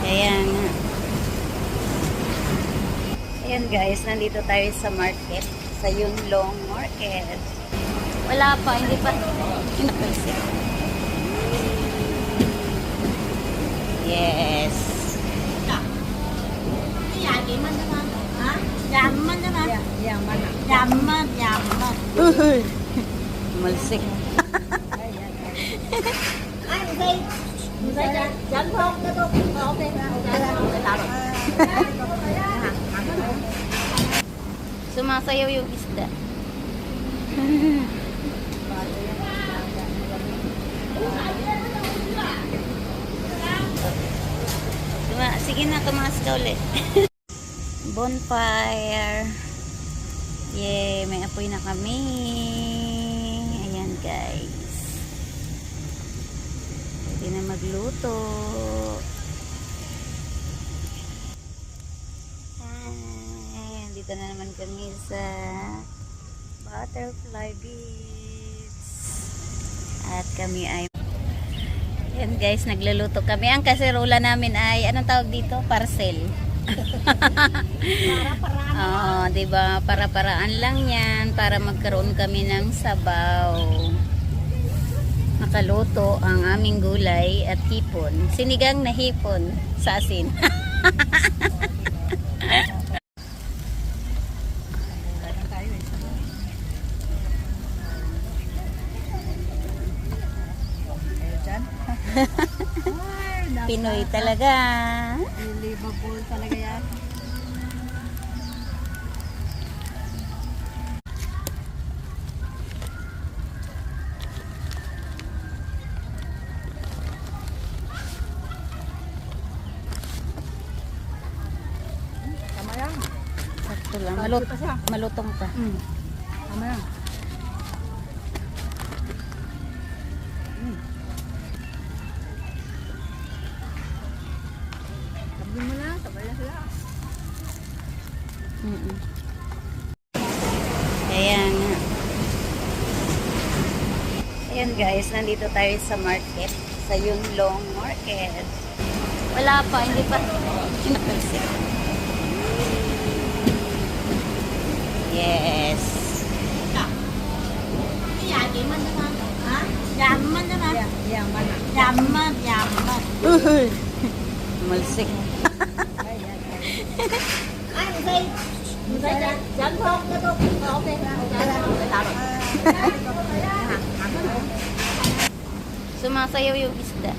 Kaya nga. Ayan guys, nandito tayo sa market. Sa Yunlong Market. Wala pa, hindi pa. Yes. Malsik. Sumasayaw yung isda. Sige na, tumaas ka ulit. Bonfire. Yay, may apoy na kami. Ayan guys. Pwede na magluto. Ay, dito na naman kami sa Butterfly Beach. At kami ay yan guys, nagluluto kami. Ang kaserola namin ay, anong tawag dito? Parcel. Oo, diba? Para-paraan lang yan. Para magkaroon kami ng sabaw. Nakaluto ang aming gulay at hipon. Sinigang na hipon sa asin. Pinoy talaga. Unbelievable talaga yan. Tama yan. Sakto lang. Malutong pa. Tama yan. Sabi mo na, sabay na sila. Ayan nga. Ayan guys, nandito tayo sa market. Sa Yunlong Market. Wala pa, hindi pa. Yes. Malsik. Sumasayaw yung isda.